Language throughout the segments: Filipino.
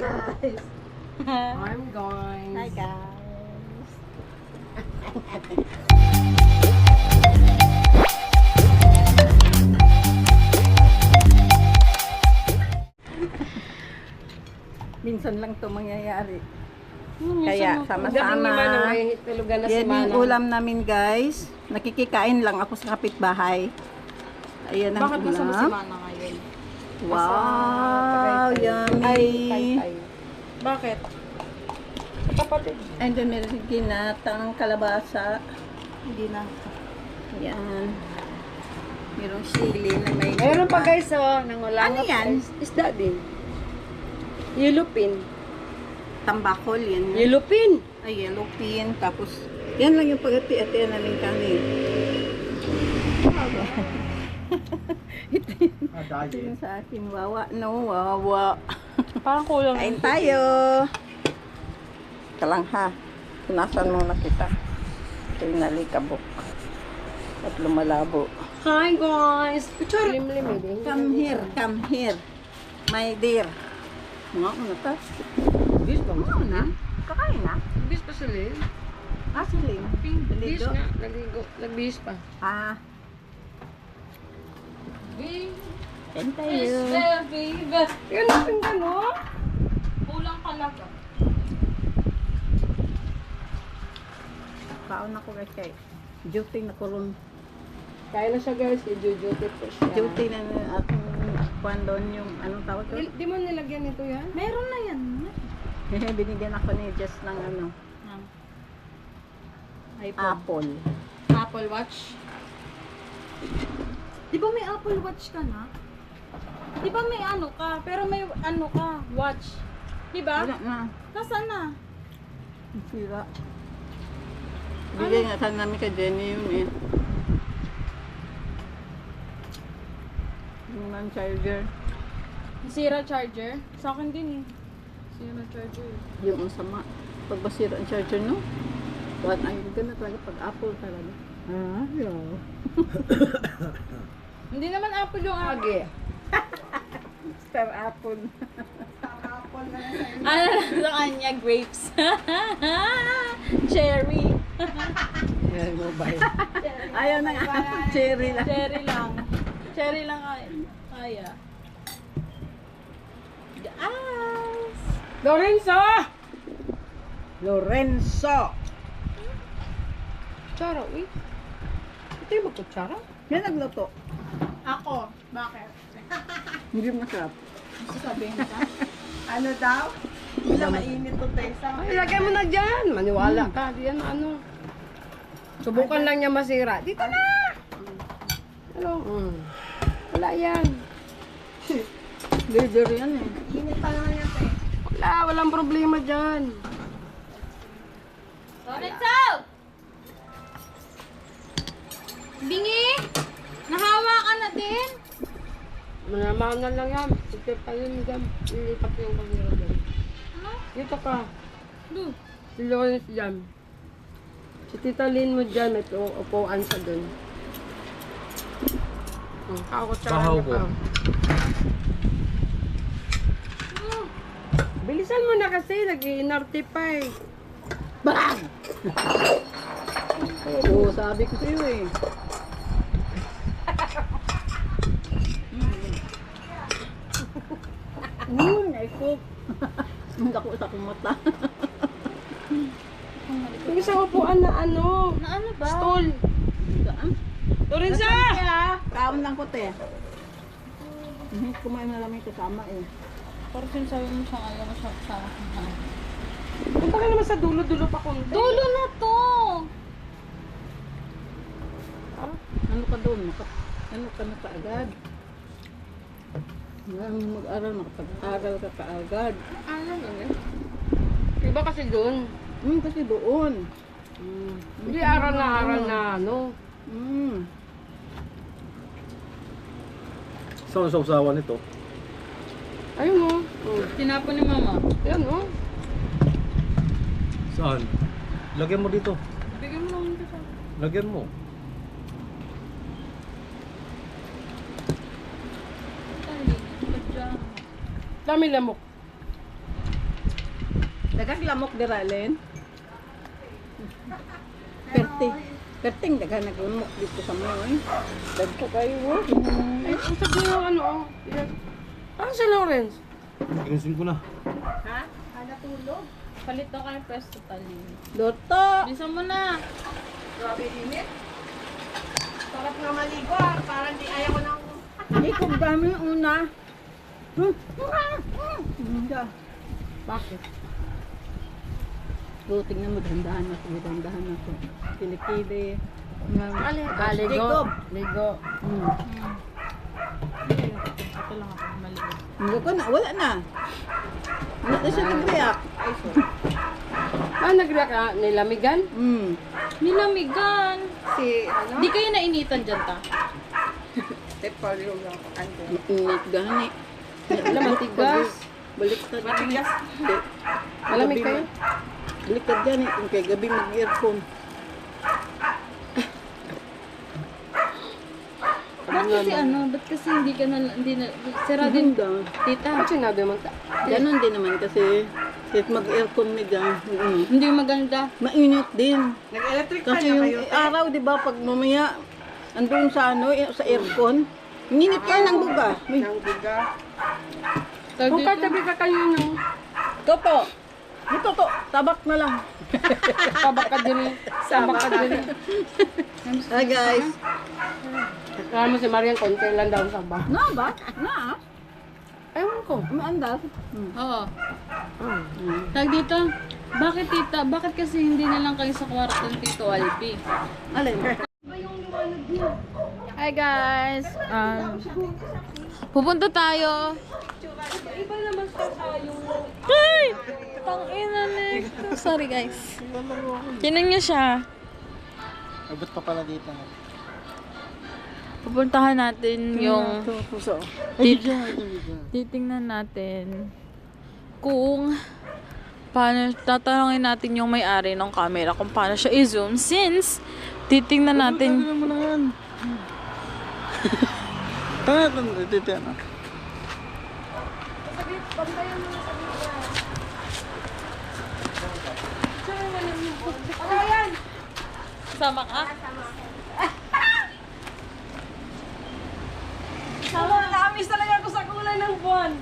guys. I'm guys. Hi guys. Minsan lang to mangyayari. Kaya sama-sama. May tulugan na si Yan yung Manang. ulam namin guys. Nakikikain lang ako sa kapitbahay. Ayan ang Bakit nasama si ulam. Mana ngayon? Wow, yummy. Ay. Bakit? Kapatid. And then meron ginatang kalabasa. Hindi na. Yan. Merong sili na may... Mayroon pa guys, oh. Nangulangot. Ano yan? Isda din. Yellowpin. Tambakol yan. Yellowpin. Ay, yellow pin. Tapos, yan lang yung pag-ati-ati namin kanin. Ito yung sa akin. Wawa. No, wawa. Parang kulang. Kain tayo. Ika lang ha. Punasan muna kita. Ito yung nalikabok. At lumalabo. Hi guys. Limlim eh. Come here. Come here. My dear. Mga ko na ta. Bis ba? Ano na? Kakain na? Bis pa sila eh. Ah, siling. Bis Ligo. nga. Nagbis pa. Ah. Kain tayo. baby. Yan natin ka no? Kulang talaga. Kaon ako guys kay duty na kulon. Kaya na siya guys. I-jujutit po siya. Duty na ating kuwan doon yung anong tawag ko? Di mo nilagyan ito yan? Meron na yan. Binigyan ako ni Jess ng ano, iPhone. apple. Apple Watch. Di ba may Apple Watch ka na? Di ba may ano ka? Pero may ano ka? Watch. Di ba? Wala na. Nasaan na? Ang sira. Bigay nga sana namin kay Jenny yun eh. Yung non-charger. Sira charger? Sa akin din eh. Sira charger. Yung masama. Pag basira ang charger no? What ayun ganun talaga pag apple talaga. Ah, yeah. Hindi naman Apple yung Apple. Agi. Star apple. Ano lang sa kanya? Grapes. Cherry. Yan, mobile. Ayaw na nga. Cherry lang. Cherry lang. Cherry lang kaya. Yes! Lorenzo! Lorenzo. Kutsara, uy. Ito yung magkutsara? Yan nagluto. Ako. Bakit? Hindi masarap. Sasabihin ka? Ano daw? Wala mainit to tesa. Ay, lagay mo na dyan. Maniwala ka. Di yan ano. Subukan lang niya masira. Dito na! Ano? Wala yan. Leader yan eh. Wala, walang problema dyan. Lorenzo! Bingi! Nahawa ka na din? Manamahan na lang yan. Ito pa yun dyan. Lilipat yung kamera dyan. Ano? Dito ka. Du. Si Lawrence dyan. Si Tita Lynn mo dyan. May upuan sa dun. Kakutsara Bahaw niya ko. pa. Bilisan mo na kasi. Nag-iinarte pa eh. Bang! Oo, sabi ko sa'yo eh. Ay ko. Hindi ako sa kumata. Yung isang upuan na ano. Na ano ba? Stool. Lorenzo! Kaon lang ko te. Kumain na lang may kasama eh. Parang sinasabi mo siya ayaw mo siya kasama ka. Punta ka naman sa dulo-dulo pa konti. Dulo na to! Ano ka doon? Ano ka na kaagad? Mag-aral, makapag-aral ka kaagad. Ano na Iba kasi doon. Kasi doon. Hindi aral na ano. Saan ang sausawan nito? Ayun o. Tinapon ni mama. Ayun o. Saan? Lagyan mo dito. Bigyan mo naman ka sa... Lagyan mo. Tali. Pajama. Dami lamok. Dagang lamok dira len. Perting dagang naglamok dito sa mga. Dagko kayo. Eh, ang sabi yung ano, oh. Yan. Ano si Lawrence? Ginsin ko na. Ha? Kada tulog. Palit daw kayo pwesto tali. Doto. Bilisan mo na. Grabe init. Sarap nga maligo ah. Parang di ayaw ko nang... Ikaw dami una. Bakit? So, tingnan mo, dahan-dahan ako. Kilikili. Ligo. Jacob. Ligo. Ito lang ako maliit. Hindi ko na, wala na. Wala na siya nag-react. Ay, sorry. Ah, nag-react ka? Nilamigan? Nilamigan. Si, ano? Di kayo nainitan dyan ta. Init gani. Alam, matigas. Baliktad. Matigas? Hindi. Malamig kayo? Baliktad gani. Kung kay gabi mag-earphone. Ba't kasi ano? Ba't kasi hindi ka na, sira din. Hindi. Tita, Ano sinabi mo? Ganon din naman kasi. Kahit mag-earphone ni ga. hindi maganda. Mainit din. Nag-electric Kasi yung araw, di ba, pag mamaya, andun sa ano, sa aircon, init kayo ng buga. May Kung katabi ka kayo ng Toto. Ito to, tabak na lang. tabak ka din. Tabak ka din. Hi guys. Kaya mo si Marian, konti lang daw sa ba? Na ba? Na? Ewan ko. Maandar. Oo. Tag dito, bakit tita, bakit kasi hindi na lang kayo sa kwarto ng Tito Alpi? Alin? Hi guys! Pupunta tayo. Iba naman sa tayo. Ay! Tangina nito. Sorry guys. Tinan niyo siya. Abot pa pala dito. Pupuntahan natin yung... Puso. Titingnan natin kung paano, tatanungin natin yung may-ari ng camera kung paano siya i-zoom since titingnan natin. Tangin mo na yan. Tangin dito yan. Sama ka? Sama, naamis talaga ako sa kulay ng buwan.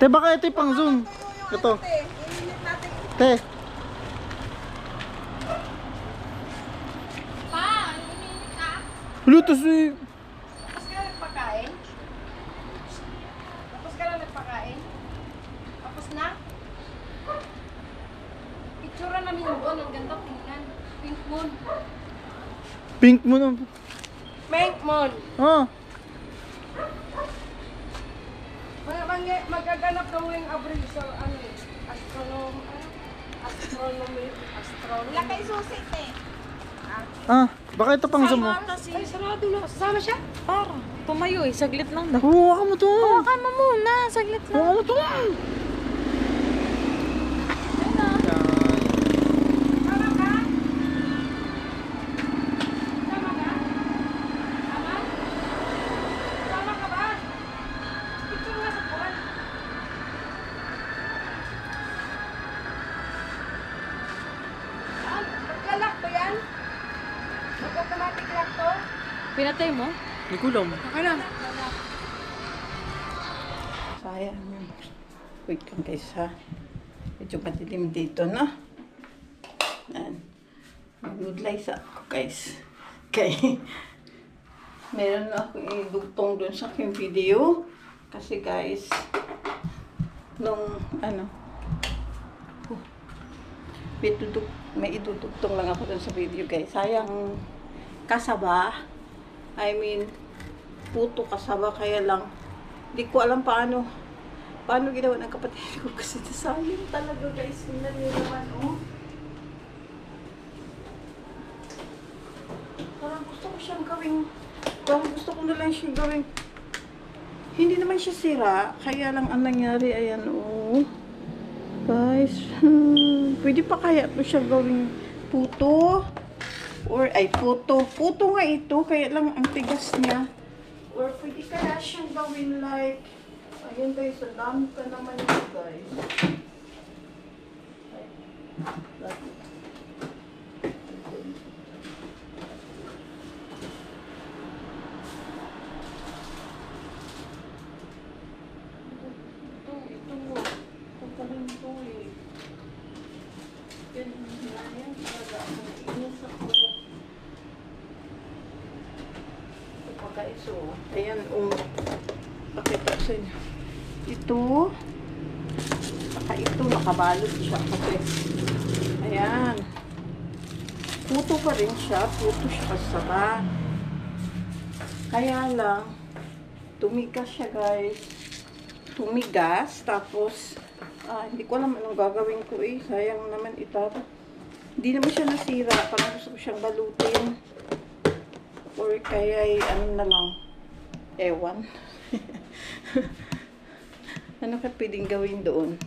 Te, baka ito yung pang zoom. Ito. Te. Lutos eh. Tapos ka lang nagpakain? Tapos ka lang nagpakain? Tapos na? Picture namin yung buwan. Ang ganda tingnan. Pink moon. Pink mo na. Pink moon. Ah. Magaganap daw yung Abril sa ano eh. Astronomy. Lakay susit eh. Ah. Baka ito pang zoom mo. Ay, sarado na. Sasama siya? Para. Tumayo eh. Saglit lang daw. Huwag mo to. Hawakan mo muna. Saglit lang. Huwag mo to. Sama ka? Sama ka? Ama? Sama ka ba? Picture nga sa buwan. Maglalak ba yan? Mag-automatic lock to? Pinatay mo? May kulam. Okay na. Sayang yun. Wait kang kaysa. Medyo madilim dito, no? Yan. Good lights ako, guys. Okay. Meron na ako idugtong dun sa aking video. Kasi, guys, nung, ano, may idudugtong lang ako dun sa video, guys. Sayang kasaba. I mean, puto kasaba, kaya lang, di ko alam paano ginawa ng kapatid ko kasi sayang talaga, guys. Tingnan nyo naman, oh. Parang gusto ko na lang siyang gawing, hindi naman siya sira, kaya lang ang nangyari, ayan, oh. Guys, pwede pa kaya ito siya gawing puto? Or, ay, puto nga ito, kaya lang ang tigas niya. Or pwede kaya siyang gawin like, ayun guys, ang dami pa naman ito guys. Ay, dami. Ito pala ito eh. Yan talaga ako. Naiinis ako. Ito pa guys, oh. Ayan, oh. Pakita sa inyo. Ito. Saka ito, nakabalot siya kasi. Ayan. Puto pa rin siya. Puto siya kasaba. Kaya lang, tumigas siya guys. Tumigas. Tapos, hindi ko alam anong gagawin ko eh. Sayang naman itata. Hindi naman siya nasira. Parang gusto ko siyang balutin. Or kaya ano na lang. Ewan. Ano ka pwedeng gawin doon?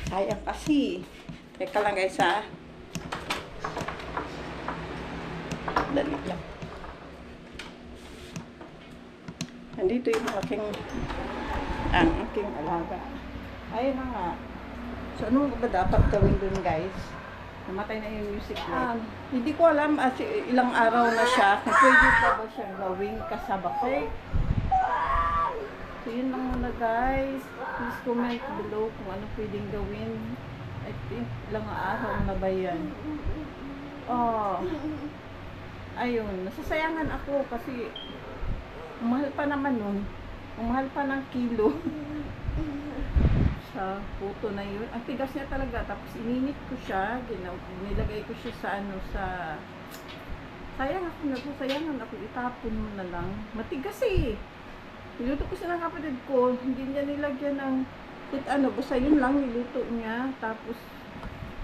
Sayang kasi. Teka lang guys ha. Dali lang. Nandito yung ang aking alaga. Ayun na nga. So ano ba dapat gawin doon guys? Namatay na yung music light. Hindi ko alam ilang araw na siya. Kung pwede pa ba siyang gawing kasaba cake. So yun lang muna guys. Please comment below kung ano pwedeng gawin. I think ilang araw na ba yan. Oh. Ayun. Nasasayangan ako kasi mahal pa naman nun. Mahal pa ng kilo. Sa puto na yun. Ang tigas niya talaga. Tapos ininit ko siya. Nilagay ko siya sa ano sa... Sayang ako. Sayangan ako. Itapon mo na lang. Matigas eh. Niluto ko siya ng kapatid ko. Hindi niya nilagyan ng... basta yun lang niluto niya. Tapos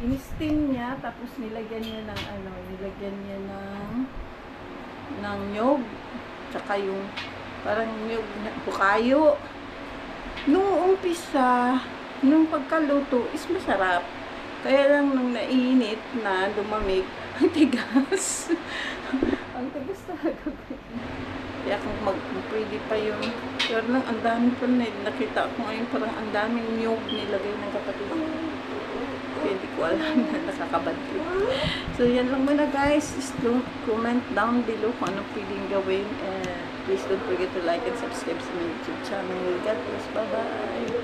in-steam niya. Tapos nilagyan niya ng ano. Nilagyan niya ng nyog. Tsaka yung parang nyog na bukayo. Nung umpisa, nung pagkaluto, is masarap. Kaya lang nung nainit na, lumamig, ang tigas. Ang tigas talaga. Kaya kung pwede pa yun. Pero lang, ang dami pa na. Nakita ko ngayon, parang ang daming nyog nilagay ng kapatid. Hindi ko alam na nakakabad ko. So, yan lang muna guys. Just don't comment down below kung ano pwedeng gawin. And please don't forget to like and subscribe sa my YouTube channel. God bless. Bye-bye.